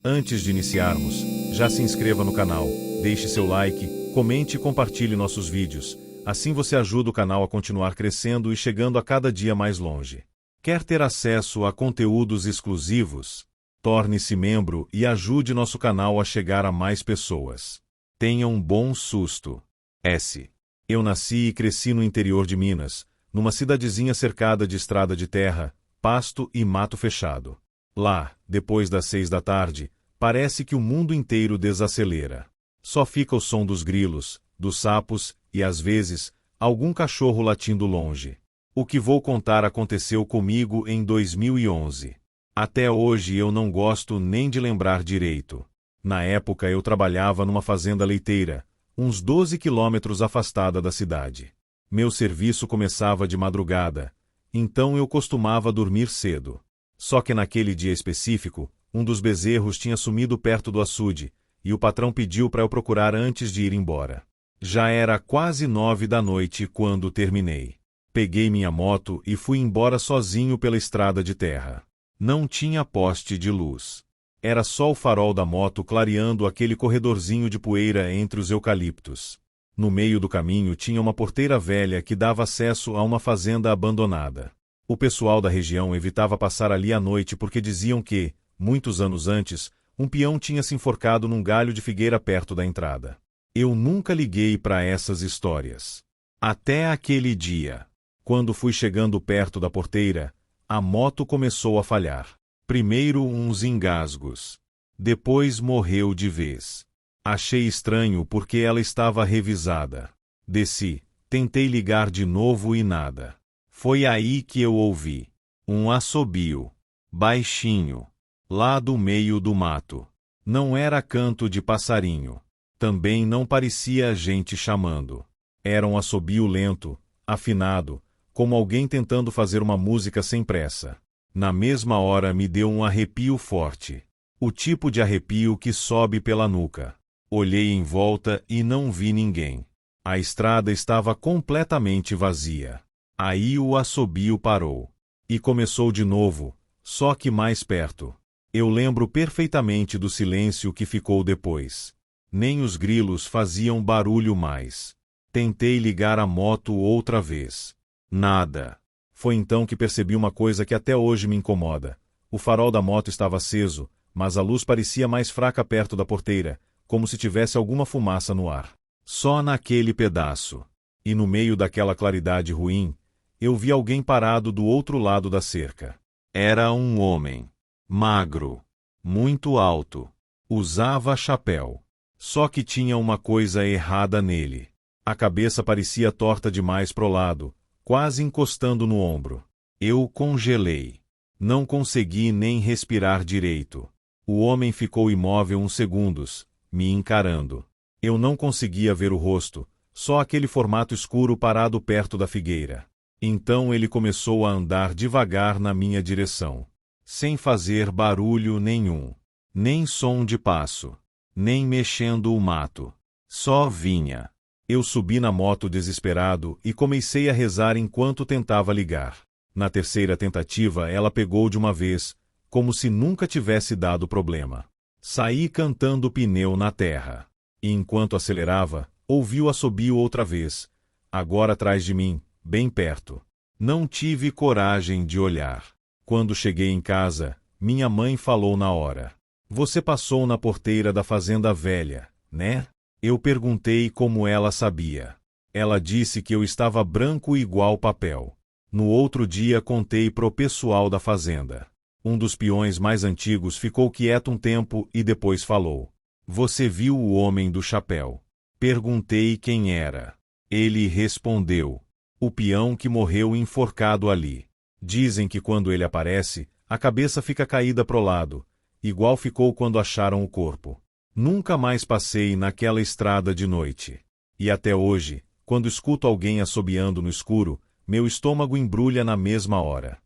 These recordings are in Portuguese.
Antes de iniciarmos, já se inscreva no canal, deixe seu like, comente e compartilhe nossos vídeos. Assim você ajuda o canal a continuar crescendo e chegando a cada dia mais longe. Quer ter acesso a conteúdos exclusivos? Torne-se membro e ajude nosso canal a chegar a mais pessoas. Tenha um bom susto. Eu nasci e cresci no interior de Minas, numa cidadezinha cercada de estrada de terra, pasto e mato fechado. Lá, depois das 6 da tarde, parece que o mundo inteiro desacelera. Só fica o som dos grilos, dos sapos e, às vezes, algum cachorro latindo longe. O que vou contar aconteceu comigo em 2011. Até hoje eu não gosto nem de lembrar direito. Na época eu trabalhava numa fazenda leiteira, uns 12 quilômetros afastada da cidade. Meu serviço começava de madrugada, então eu costumava dormir cedo. Só que naquele dia específico, um dos bezerros tinha sumido perto do açude, e o patrão pediu para eu procurar antes de ir embora. Já era quase 9 da noite quando terminei. Peguei minha moto e fui embora sozinho pela estrada de terra. Não tinha poste de luz. Era só o farol da moto clareando aquele corredorzinho de poeira entre os eucaliptos. No meio do caminho tinha uma porteira velha que dava acesso a uma fazenda abandonada. O pessoal da região evitava passar ali à noite porque diziam que, muitos anos antes, um peão tinha se enforcado num galho de figueira perto da entrada. Eu nunca liguei para essas histórias. Até aquele dia. Quando fui chegando perto da porteira, a moto começou a falhar. Primeiro uns engasgos. Depois morreu de vez. Achei estranho porque ela estava revisada. Desci, tentei ligar de novo e nada. Foi aí que eu ouvi um assobio, baixinho, lá do meio do mato. Não era canto de passarinho. Também não parecia gente chamando. Era um assobio lento, afinado, como alguém tentando fazer uma música sem pressa. Na mesma hora me deu um arrepio forte. O tipo de arrepio que sobe pela nuca. Olhei em volta e não vi ninguém. A estrada estava completamente vazia. Aí o assobio parou. E começou de novo, só que mais perto. Eu lembro perfeitamente do silêncio que ficou depois. Nem os grilos faziam barulho mais. Tentei ligar a moto outra vez. Nada. Foi então que percebi uma coisa que até hoje me incomoda. O farol da moto estava aceso, mas a luz parecia mais fraca perto da porteira, como se tivesse alguma fumaça no ar. Só naquele pedaço. E no meio daquela claridade ruim, eu vi alguém parado do outro lado da cerca. Era um homem. Magro. Muito alto. Usava chapéu. Só que tinha uma coisa errada nele. A cabeça parecia torta demais pro lado, quase encostando no ombro. Eu congelei. Não consegui nem respirar direito. O homem ficou imóvel uns segundos, me encarando. Eu não conseguia ver o rosto, só aquele formato escuro parado perto da figueira. Então ele começou a andar devagar na minha direção. Sem fazer barulho nenhum. Nem som de passo. Nem mexendo o mato. Só vinha. Eu subi na moto desesperado e comecei a rezar enquanto tentava ligar. Na terceira tentativa ela pegou de uma vez, como se nunca tivesse dado problema. Saí cantando pneu na terra. E enquanto acelerava, ouvi o assobio outra vez. Agora atrás de mim, bem perto. Não tive coragem de olhar. Quando cheguei em casa, minha mãe falou na hora. Você passou na porteira da fazenda velha, né? Eu perguntei como ela sabia. Ela disse que eu estava branco igual papel. No outro dia contei pro pessoal da fazenda. Um dos peões mais antigos ficou quieto um tempo e depois falou. Você viu o homem do chapéu? Perguntei quem era. Ele respondeu. O peão que morreu enforcado ali. Dizem que quando ele aparece, a cabeça fica caída pro lado, igual ficou quando acharam o corpo. Nunca mais passei naquela estrada de noite. E até hoje, quando escuto alguém assobiando no escuro, meu estômago embrulha na mesma hora.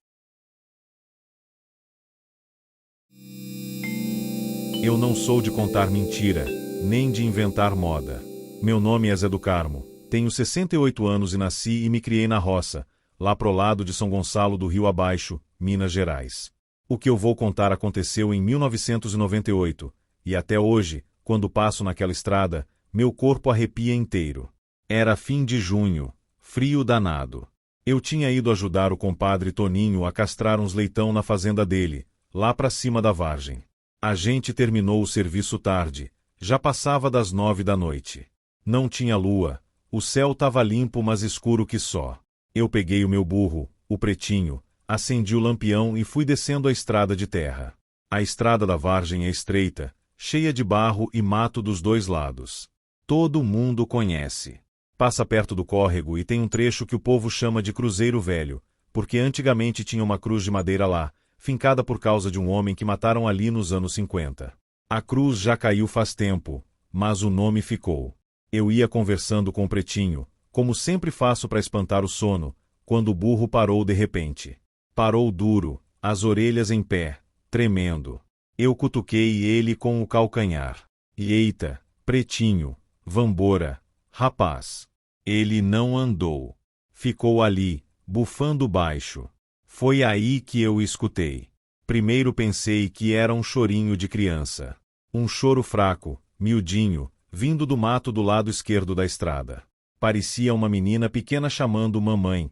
Eu não sou de contar mentira, nem de inventar moda. Meu nome é Zé do Carmo, tenho 68 anos e nasci e me criei na roça, lá pro lado de São Gonçalo do Rio Abaixo, Minas Gerais. O que eu vou contar aconteceu em 1998, e até hoje, quando passo naquela estrada, meu corpo arrepia inteiro. Era fim de junho, frio danado. Eu tinha ido ajudar o compadre Toninho a castrar uns leitão na fazenda dele, lá pra cima da vargem. A gente terminou o serviço tarde, já passava das 9 da noite. Não tinha lua, o céu tava limpo mas escuro que só. Eu peguei o meu burro, o Pretinho, acendi o lampião e fui descendo a estrada de terra. A estrada da vargem é estreita, cheia de barro e mato dos dois lados. Todo mundo conhece. Passa perto do córrego e tem um trecho que o povo chama de Cruzeiro Velho, porque antigamente tinha uma cruz de madeira lá, fincada por causa de um homem que mataram ali nos anos 50. A cruz já caiu faz tempo, mas o nome ficou. Eu ia conversando com o Pretinho, como sempre faço para espantar o sono, quando o burro parou de repente. Parou duro, as orelhas em pé, tremendo. Eu cutuquei ele com o calcanhar. E eita, Pretinho, vambora, rapaz. Ele não andou. Ficou ali, bufando baixo. Foi aí que eu escutei. Primeiro pensei que era um chorinho de criança. Um choro fraco, miudinho, vindo do mato do lado esquerdo da estrada. Parecia uma menina pequena chamando mamãe.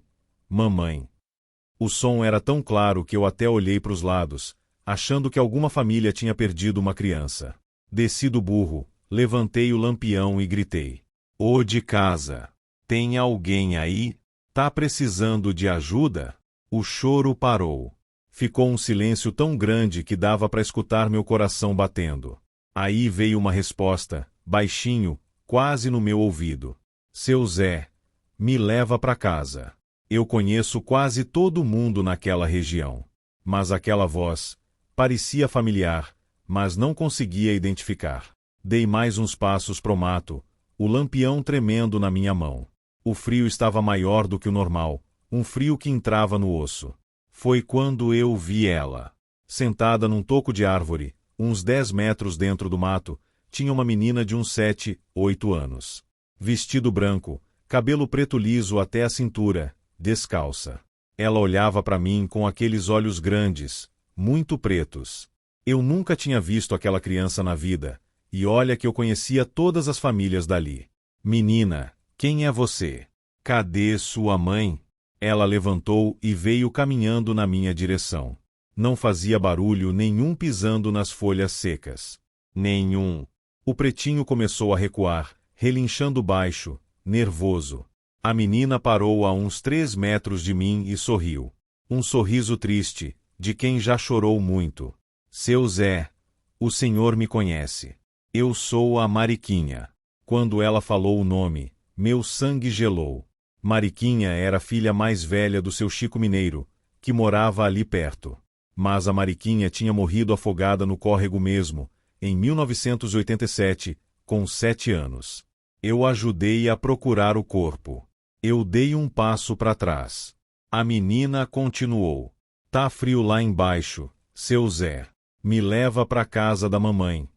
Mamãe. O som era tão claro que eu até olhei para os lados, achando que alguma família tinha perdido uma criança. Desci do burro, levantei o lampião e gritei. Ô de casa! Tem alguém aí? Tá precisando de ajuda? O choro parou. Ficou um silêncio tão grande que dava para escutar meu coração batendo. Aí veio uma resposta, baixinho, quase no meu ouvido. Seu Zé, me leva para casa. Eu conheço quase todo mundo naquela região. Mas aquela voz parecia familiar, mas não conseguia identificar. Dei mais uns passos pro mato, o lampião tremendo na minha mão. O frio estava maior do que o normal, um frio que entrava no osso. Foi quando eu vi ela. Sentada num toco de árvore, uns 10 metros dentro do mato, tinha uma menina de uns 7, 8 anos. Vestido branco, cabelo preto liso até a cintura, descalça. Ela olhava para mim com aqueles olhos grandes, muito pretos. Eu nunca tinha visto aquela criança na vida, e olha que eu conhecia todas as famílias dali. Menina, quem é você? Cadê sua mãe? Ela levantou e veio caminhando na minha direção. Não fazia barulho nenhum pisando nas folhas secas. Nenhum. O Pretinho começou a recuar, relinchando baixo, nervoso. A menina parou a uns 3 metros de mim e sorriu. Um sorriso triste, de quem já chorou muito. Seu Zé, o senhor me conhece. Eu sou a Mariquinha. Quando ela falou o nome, meu sangue gelou. Mariquinha era a filha mais velha do seu Chico Mineiro, que morava ali perto. Mas a Mariquinha tinha morrido afogada no córrego mesmo, em 1987, com 7 anos. Eu ajudei a procurar o corpo. Eu dei um passo para trás. A menina continuou. Tá frio lá embaixo, seu Zé. Me leva para casa da mamãe.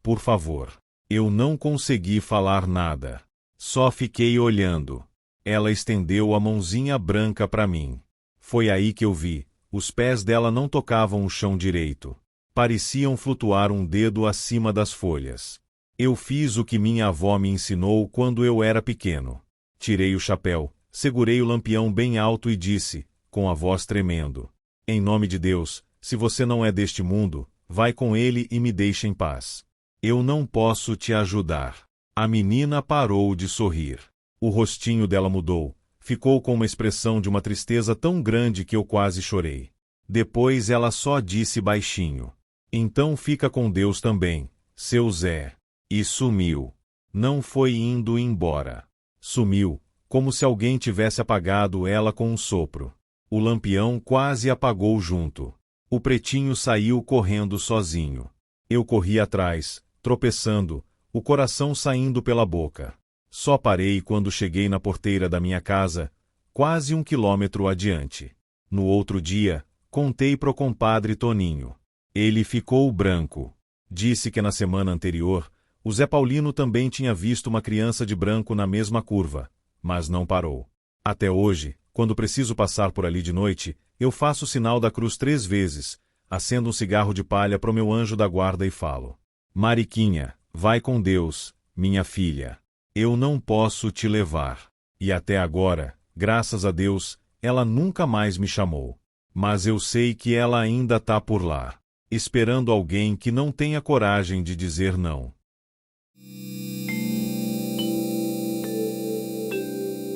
Por favor. Eu não consegui falar nada. Só fiquei olhando. Ela estendeu a mãozinha branca para mim. Foi aí que eu vi. Os pés dela não tocavam o chão direito. Pareciam flutuar um dedo acima das folhas. Eu fiz o que minha avó me ensinou quando eu era pequeno. Tirei o chapéu, segurei o lampião bem alto e disse, com a voz tremendo: em nome de Deus, se você não é deste mundo, vai com ele e me deixe em paz. Eu não posso te ajudar. A menina parou de sorrir. O rostinho dela mudou. Ficou com uma expressão de uma tristeza tão grande que eu quase chorei. Depois ela só disse baixinho: então fica com Deus também, seu Zé. E sumiu. Não foi indo embora. Sumiu, como se alguém tivesse apagado ela com um sopro. O lampião quase apagou junto. O Pretinho saiu correndo sozinho. Eu corri atrás, tropeçando, o coração saindo pela boca. Só parei quando cheguei na porteira da minha casa, quase 1 quilômetro adiante. No outro dia, contei pro compadre Toninho. Ele ficou branco. Disse que na semana anterior, o Zé Paulino também tinha visto uma criança de branco na mesma curva, mas não parou. Até hoje, quando preciso passar por ali de noite, eu faço o sinal da cruz 3 vezes, acendo um cigarro de palha pro meu anjo da guarda e falo: Mariquinha, vai com Deus, minha filha. Eu não posso te levar. E até agora, graças a Deus, ela nunca mais me chamou. Mas eu sei que ela ainda tá por lá, esperando alguém que não tenha coragem de dizer não.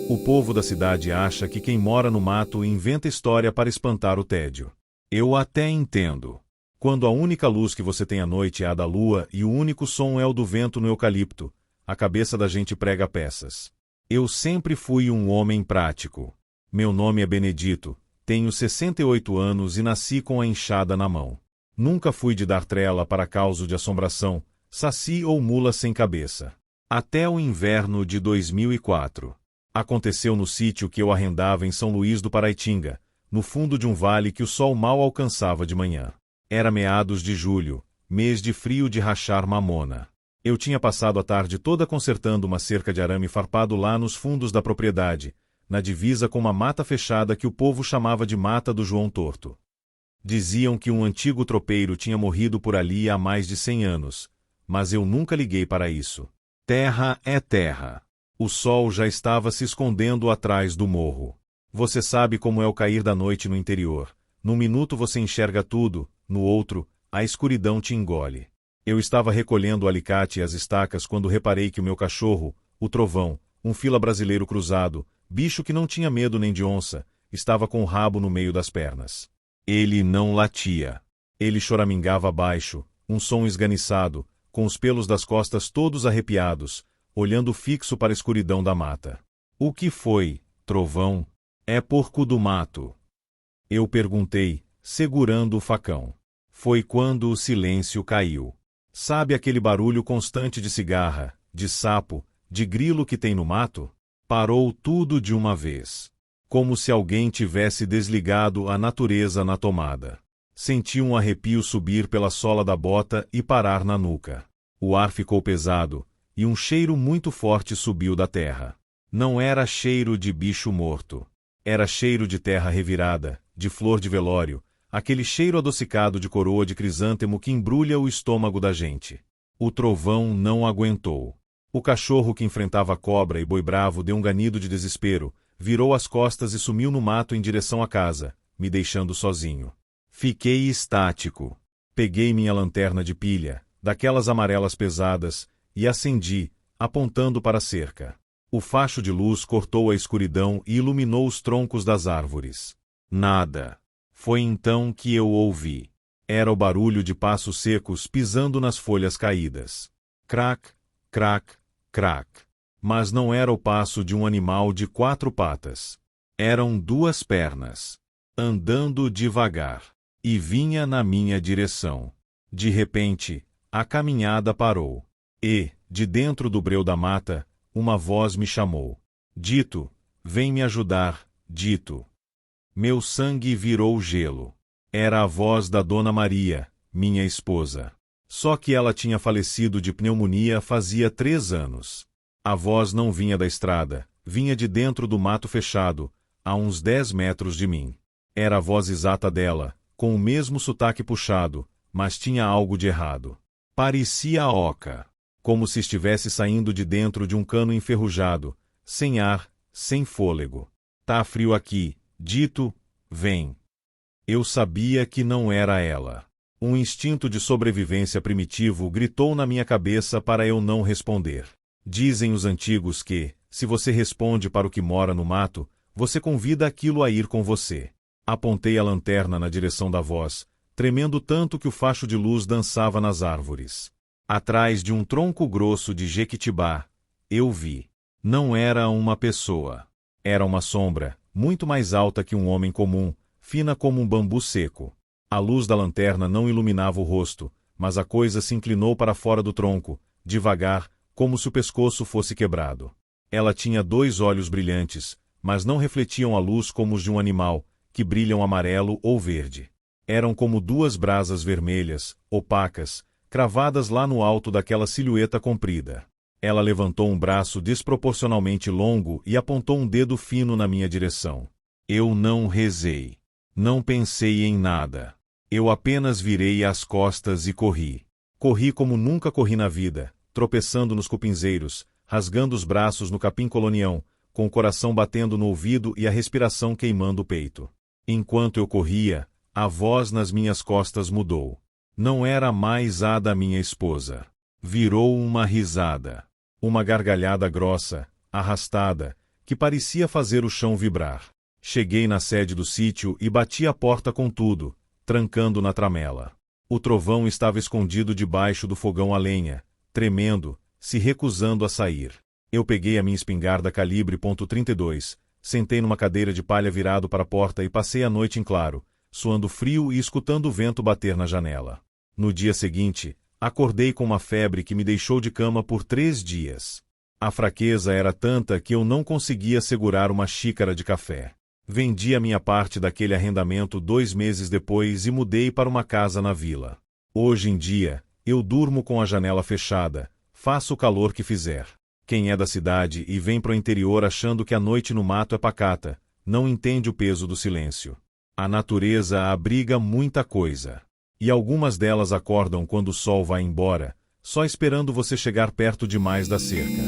O povo da cidade acha que quem mora no mato inventa história para espantar o tédio. Eu até entendo. Quando a única luz que você tem à noite é a da lua e o único som é o do vento no eucalipto, a cabeça da gente prega peças. Eu sempre fui um homem prático. Meu nome é Benedito, tenho 68 anos e nasci com a enxada na mão. Nunca fui de dar trela para causa de assombração, saci ou mula sem cabeça. Até o inverno de 2004. Aconteceu no sítio que eu arrendava em São Luís do Paraitinga, no fundo de um vale que o sol mal alcançava de manhã. Era meados de julho, mês de frio de rachar mamona. Eu tinha passado a tarde toda consertando uma cerca de arame farpado lá nos fundos da propriedade, na divisa com uma mata fechada que o povo chamava de Mata do João Torto. Diziam que um antigo tropeiro tinha morrido por ali há mais de 100 anos, mas eu nunca liguei para isso. Terra é terra. O sol já estava se escondendo atrás do morro. Você sabe como é o cair da noite no interior. Num minuto você enxerga tudo, no outro, a escuridão te engole. Eu estava recolhendo o alicate e as estacas quando reparei que o meu cachorro, o Trovão, um fila brasileiro cruzado, bicho que não tinha medo nem de onça, estava com o rabo no meio das pernas. Ele não latia. Ele choramingava baixo, um som esganiçado, com os pelos das costas todos arrepiados, olhando fixo para a escuridão da mata. O que foi, Trovão? É porco do mato. Eu perguntei, segurando o facão. Foi quando o silêncio caiu. Sabe aquele barulho constante de cigarra, de sapo, de grilo que tem no mato? Parou tudo de uma vez. Como se alguém tivesse desligado a natureza na tomada. Senti um arrepio subir pela sola da bota e parar na nuca. O ar ficou pesado, e um cheiro muito forte subiu da terra. Não era cheiro de bicho morto. Era cheiro de terra revirada, de flor de velório, aquele cheiro adocicado de coroa de crisântemo que embrulha o estômago da gente. O Trovão não aguentou. O cachorro que enfrentava cobra e boi bravo deu um ganido de desespero, virou as costas e sumiu no mato em direção à casa, me deixando sozinho. Fiquei estático. Peguei minha lanterna de pilha, daquelas amarelas pesadas, e acendi, apontando para a cerca. O facho de luz cortou a escuridão e iluminou os troncos das árvores. Nada. Foi então que eu ouvi. Era o barulho de passos secos pisando nas folhas caídas. Crac, crac, crac. Mas não era o passo de um animal de 4 patas. Eram 2 pernas. Andando devagar. E vinha na minha direção. De repente, a caminhada parou. E, de dentro do breu da mata, uma voz me chamou. Dito, vem me ajudar, Dito. Meu sangue virou gelo. Era a voz da Dona Maria, minha esposa. Só que ela tinha falecido de pneumonia fazia 3 anos. A voz não vinha da estrada, vinha de dentro do mato fechado, a uns 10 metros de mim. Era a voz exata dela, com o mesmo sotaque puxado, mas tinha algo de errado. Parecia oca. Como se estivesse saindo de dentro de um cano enferrujado, sem ar, sem fôlego. Tá frio aqui, Dito, vem. Eu sabia que não era ela. Um instinto de sobrevivência primitivo gritou na minha cabeça para eu não responder. Dizem os antigos que, se você responde para o que mora no mato, você convida aquilo a ir com você. Apontei a lanterna na direção da voz, tremendo tanto que o facho de luz dançava nas árvores. Atrás de um tronco grosso de jequitibá, eu vi. Não era uma pessoa. Era uma sombra, muito mais alta que um homem comum, fina como um bambu seco. A luz da lanterna não iluminava o rosto, mas a coisa se inclinou para fora do tronco, devagar, como se o pescoço fosse quebrado. Ela tinha 2 olhos brilhantes, mas não refletiam a luz como os de um animal, que brilham amarelo ou verde. Eram como 2 brasas vermelhas, opacas, cravadas lá no alto daquela silhueta comprida. Ela levantou um braço desproporcionalmente longo e apontou um dedo fino na minha direção. Eu não rezei. Não pensei em nada. Eu apenas virei as costas e corri. Corri como nunca corri na vida, tropeçando nos cupinzeiros, rasgando os braços no capim colonião, com o coração batendo no ouvido e a respiração queimando o peito. Enquanto eu corria, a voz nas minhas costas mudou. Não era mais a da minha esposa. Virou uma risada. Uma gargalhada grossa, arrastada, que parecia fazer o chão vibrar. Cheguei na sede do sítio e bati a porta com tudo, trancando na tramela. O trovão estava escondido debaixo do fogão a lenha, tremendo, se recusando a sair. Eu peguei a minha espingarda calibre .32, sentei numa cadeira de palha virado para a porta e passei a noite em claro, suando frio e escutando o vento bater na janela. No dia seguinte, acordei com uma febre que me deixou de cama por 3 dias. A fraqueza era tanta que eu não conseguia segurar uma xícara de café. Vendi a minha parte daquele arrendamento 2 meses depois e mudei para uma casa na vila. Hoje em dia, eu durmo com a janela fechada, faça o calor que fizer. Quem é da cidade e vem para o interior achando que a noite no mato é pacata, não entende o peso do silêncio. A natureza abriga muita coisa. E algumas delas acordam quando o sol vai embora, só esperando você chegar perto demais da cerca.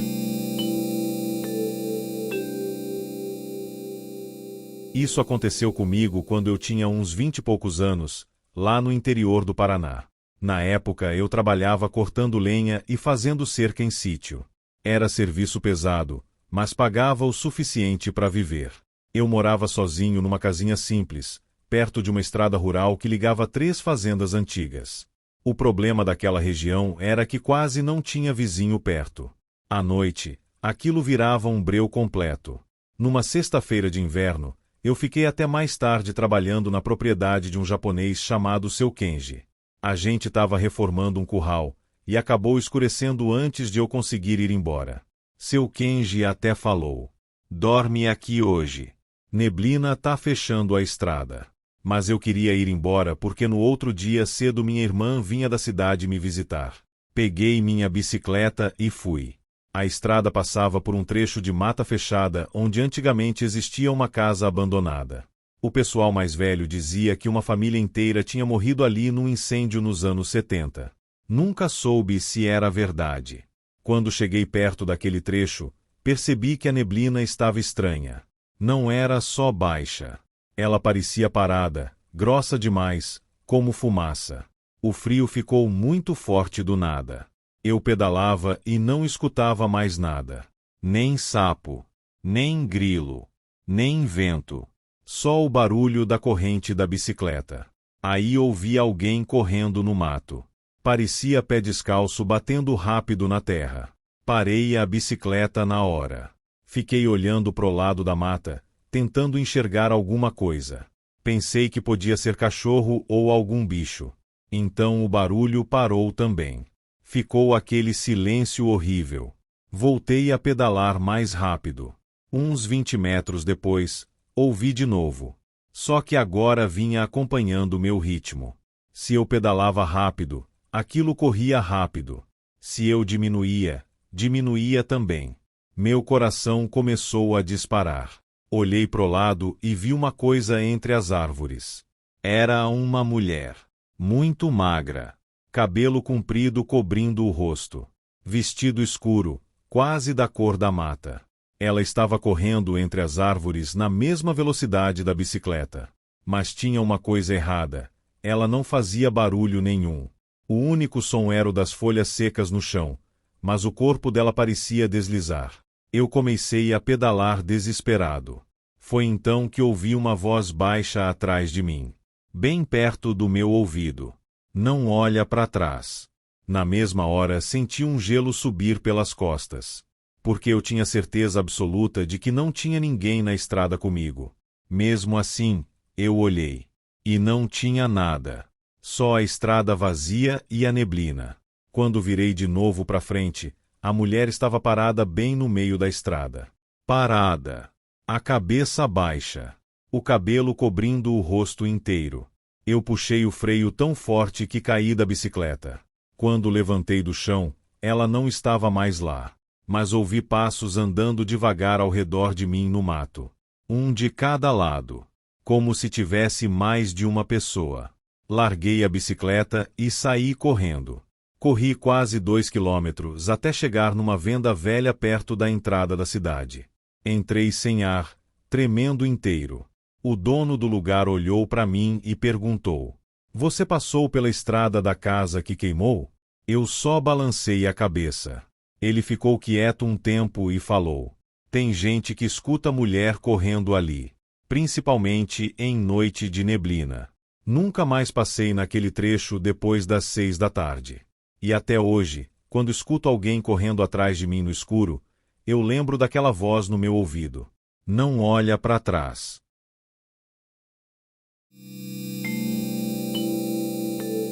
Isso aconteceu comigo quando eu tinha uns 20 e poucos anos, lá no interior do Paraná. Na época eu trabalhava cortando lenha e fazendo cerca em sítio. Era serviço pesado, mas pagava o suficiente para viver. Eu morava sozinho numa casinha simples, perto de uma estrada rural que ligava 3 fazendas antigas. O problema daquela região era que quase não tinha vizinho perto. À noite, aquilo virava um breu completo. Numa sexta-feira de inverno, eu fiquei até mais tarde trabalhando na propriedade de um japonês chamado Seu Kenji. A gente estava reformando um curral, e acabou escurecendo antes de eu conseguir ir embora. Seu Kenji até falou: "Dorme aqui hoje. Neblina tá fechando a estrada." Mas eu queria ir embora porque no outro dia cedo minha irmã vinha da cidade me visitar. Peguei minha bicicleta e fui. A estrada passava por um trecho de mata fechada onde antigamente existia uma casa abandonada. O pessoal mais velho dizia que uma família inteira tinha morrido ali num incêndio nos anos 70. Nunca soube se era verdade. Quando cheguei perto daquele trecho, percebi que a neblina estava estranha. Não era só baixa. Ela parecia parada, grossa demais, como fumaça. O frio ficou muito forte do nada. Eu pedalava e não escutava mais nada. Nem sapo, nem grilo, nem vento. Só o barulho da corrente da bicicleta. Aí ouvi alguém correndo no mato. Parecia pé descalço batendo rápido na terra. Parei a bicicleta na hora. Fiquei olhando pro lado da mata, tentando enxergar alguma coisa. Pensei que podia ser cachorro ou algum bicho. Então o barulho parou também. Ficou aquele silêncio horrível. Voltei a pedalar mais rápido. Uns 20 metros depois, ouvi de novo. Só que agora vinha acompanhando meu ritmo. Se eu pedalava rápido, aquilo corria rápido. Se eu diminuía, diminuía também. Meu coração começou a disparar. Olhei pro lado e vi uma coisa entre as árvores. Era uma mulher. Muito magra. Cabelo comprido cobrindo o rosto. Vestido escuro, quase da cor da mata. Ela estava correndo entre as árvores na mesma velocidade da bicicleta. Mas tinha uma coisa errada. Ela não fazia barulho nenhum. O único som era o das folhas secas no chão, mas o corpo dela parecia deslizar. Eu comecei a pedalar desesperado. Foi então que ouvi uma voz baixa atrás de mim, bem perto do meu ouvido. Não olha para trás. Na mesma hora senti um gelo subir pelas costas. Porque eu tinha certeza absoluta de que não tinha ninguém na estrada comigo. Mesmo assim, eu olhei. E não tinha nada. Só a estrada vazia e a neblina. Quando virei de novo para frente, a mulher estava parada bem no meio da estrada. Parada. A cabeça baixa. O cabelo cobrindo o rosto inteiro. Eu puxei o freio tão forte que caí da bicicleta. Quando levantei do chão, ela não estava mais lá. Mas ouvi passos andando devagar ao redor de mim no mato. Um de cada lado. Como se tivesse mais de uma pessoa. Larguei a bicicleta e saí correndo. Corri quase 2 quilômetros até chegar numa venda velha perto da entrada da cidade. Entrei sem ar, tremendo inteiro. O dono do lugar olhou para mim e perguntou: "Você passou pela estrada da casa que queimou?" Eu só balancei a cabeça. Ele ficou quieto um tempo e falou: "Tem gente que escuta mulher correndo ali, principalmente em noite de neblina." Nunca mais passei naquele trecho depois das 6 da tarde. E até hoje, quando escuto alguém correndo atrás de mim no escuro, eu lembro daquela voz no meu ouvido: "Não olha para trás."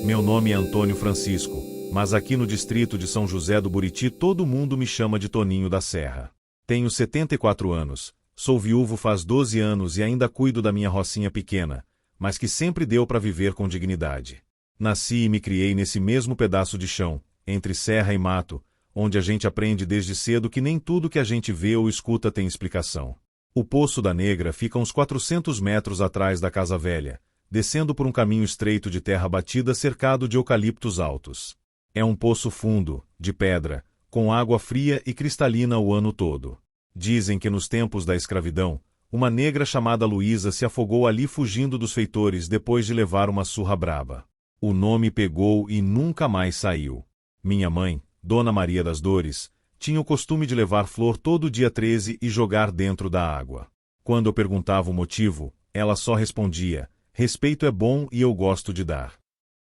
Meu nome é Antônio Francisco, mas aqui no distrito de São José do Buriti todo mundo me chama de Toninho da Serra. Tenho 74 anos, sou viúvo faz 12 anos e ainda cuido da minha rocinha pequena, mas que sempre deu para viver com dignidade. Nasci e me criei nesse mesmo pedaço de chão, entre serra e mato, onde a gente aprende desde cedo que nem tudo que a gente vê ou escuta tem explicação. O Poço da Negra fica uns 400 metros atrás da Casa Velha, descendo por um caminho estreito de terra batida cercado de eucaliptos altos. É um poço fundo, de pedra, com água fria e cristalina o ano todo. Dizem que nos tempos da escravidão, uma negra chamada Luísa se afogou ali fugindo dos feitores depois de levar uma surra braba. O nome pegou e nunca mais saiu. Minha mãe, Dona Maria das Dores, tinha o costume de levar flor todo dia 13 e jogar dentro da água. Quando eu perguntava o motivo, ela só respondia: "Respeito é bom e eu gosto de dar."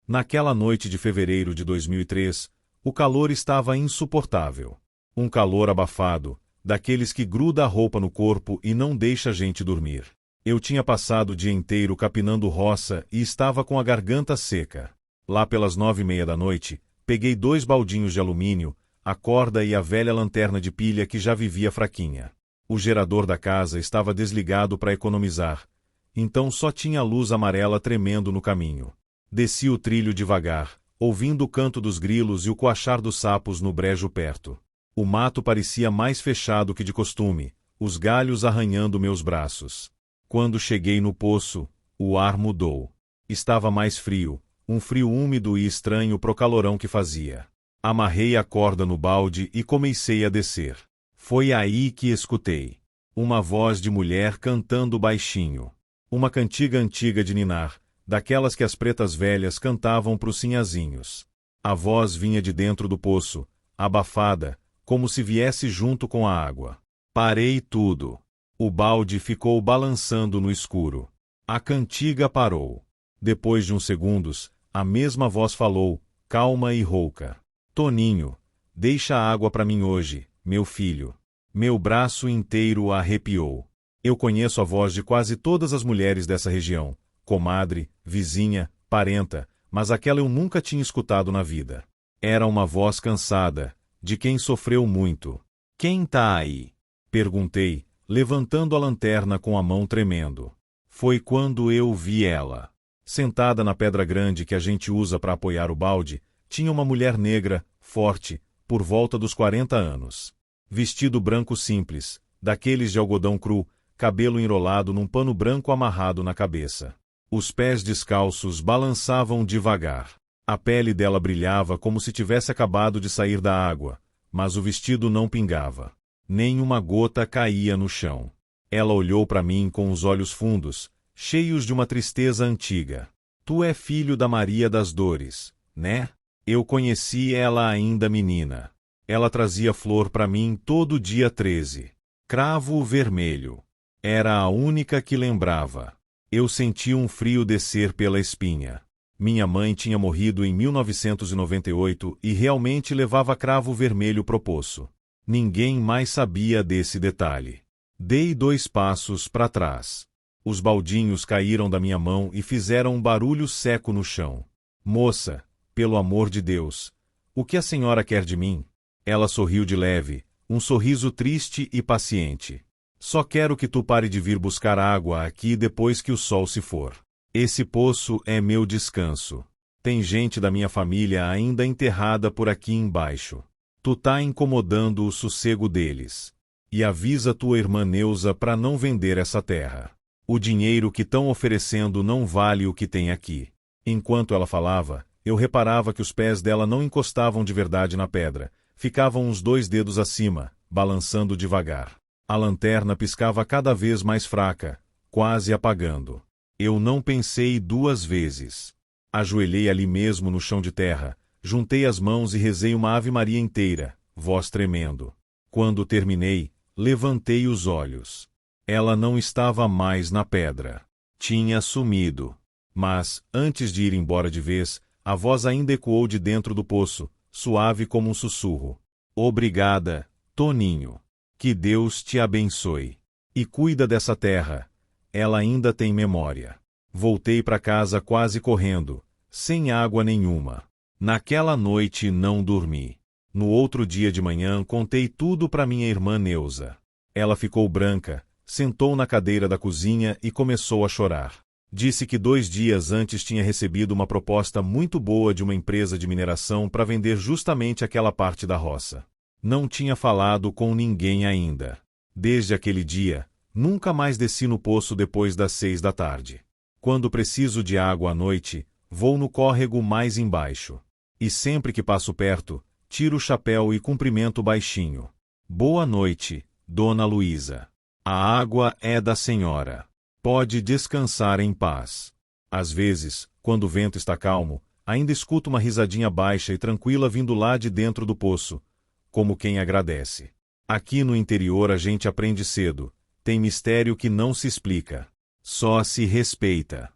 Naquela noite de fevereiro de 2003, o calor estava insuportável. Um calor abafado, daqueles que gruda a roupa no corpo e não deixa a gente dormir. Eu tinha passado o dia inteiro capinando roça e estava com a garganta seca. Lá pelas 9:30 da noite, peguei 2 baldinhos de alumínio, a corda e a velha lanterna de pilha que já vivia fraquinha. O gerador da casa estava desligado para economizar, então só tinha a luz amarela tremendo no caminho. Desci o trilho devagar, ouvindo o canto dos grilos e o coachar dos sapos no brejo perto. O mato parecia mais fechado que de costume, os galhos arranhando meus braços. Quando cheguei no poço, o ar mudou. Estava mais frio, um frio úmido e estranho pro calorão que fazia. Amarrei a corda no balde e comecei a descer. Foi aí que escutei uma voz de mulher cantando baixinho. Uma cantiga antiga de ninar, daquelas que as pretas velhas cantavam pros sinhazinhos. A voz vinha de dentro do poço, abafada, como se viesse junto com a água. Parei tudo. O balde ficou balançando no escuro. A cantiga parou. Depois de uns segundos, a mesma voz falou, calma e rouca: "Toninho, deixa a água para mim hoje, meu filho." Meu braço inteiro arrepiou. Eu conheço a voz de quase todas as mulheres dessa região, comadre, vizinha, parenta, mas aquela eu nunca tinha escutado na vida. Era uma voz cansada, de quem sofreu muito. "Quem tá aí?" perguntei, levantando a lanterna com a mão tremendo. Foi quando eu vi ela. Sentada na pedra grande que a gente usa para apoiar o balde, tinha uma mulher negra, forte, por volta dos 40 anos. Vestido branco simples, daqueles de algodão cru, cabelo enrolado num pano branco amarrado na cabeça. Os pés descalços balançavam devagar. A pele dela brilhava como se tivesse acabado de sair da água, mas o vestido não pingava. Nem uma gota caía no chão. Ela olhou para mim com os olhos fundos, cheios de uma tristeza antiga. "Tu é filho da Maria das Dores, né?" Eu conheci ela ainda menina. Ela trazia flor para mim todo dia 13. Cravo vermelho. Era a única que lembrava. Eu senti um frio descer pela espinha. Minha mãe tinha morrido em 1998 e realmente levava cravo vermelho pro poço. Ninguém mais sabia desse detalhe. Dei 2 passos para trás. Os baldinhos caíram da minha mão e fizeram um barulho seco no chão. "Moça, pelo amor de Deus, o que a senhora quer de mim?" Ela sorriu de leve, um sorriso triste e paciente. "Só quero que tu pare de vir buscar água aqui depois que o sol se for. Esse poço é meu descanso. Tem gente da minha família ainda enterrada por aqui embaixo. Tu tá incomodando o sossego deles. E avisa tua irmã Neuza para não vender essa terra. O dinheiro que tão oferecendo não vale o que tem aqui." Enquanto ela falava, eu reparava que os pés dela não encostavam de verdade na pedra, ficavam uns 2 dedos acima, balançando devagar. A lanterna piscava cada vez mais fraca, quase apagando. Eu não pensei 2 vezes. Ajoelhei ali mesmo no chão de terra, juntei as mãos e rezei uma Ave-Maria inteira, voz tremendo. Quando terminei, levantei os olhos. Ela não estava mais na pedra. Tinha sumido. Mas, antes de ir embora de vez, a voz ainda ecoou de dentro do poço, suave como um sussurro. Obrigada, Toninho. Que Deus te abençoe. E cuida dessa terra. Ela ainda tem memória. Voltei para casa quase correndo, sem água nenhuma. Naquela noite não dormi. No outro dia de manhã contei tudo para minha irmã Neuza. Ela ficou branca, sentou na cadeira da cozinha e começou a chorar. Disse que 2 dias antes tinha recebido uma proposta muito boa de uma empresa de mineração para vender justamente aquela parte da roça. Não tinha falado com ninguém ainda. Desde aquele dia, nunca mais desci no poço depois das 6 da tarde. Quando preciso de água à noite, vou no córrego mais embaixo. E sempre que passo perto, tiro o chapéu e cumprimento baixinho. Boa noite, Dona Luísa. A água é da senhora. Pode descansar em paz. Às vezes, quando o vento está calmo, ainda escuto uma risadinha baixa e tranquila vindo lá de dentro do poço, como quem agradece. Aqui no interior a gente aprende cedo. Tem mistério que não se explica. Só se respeita.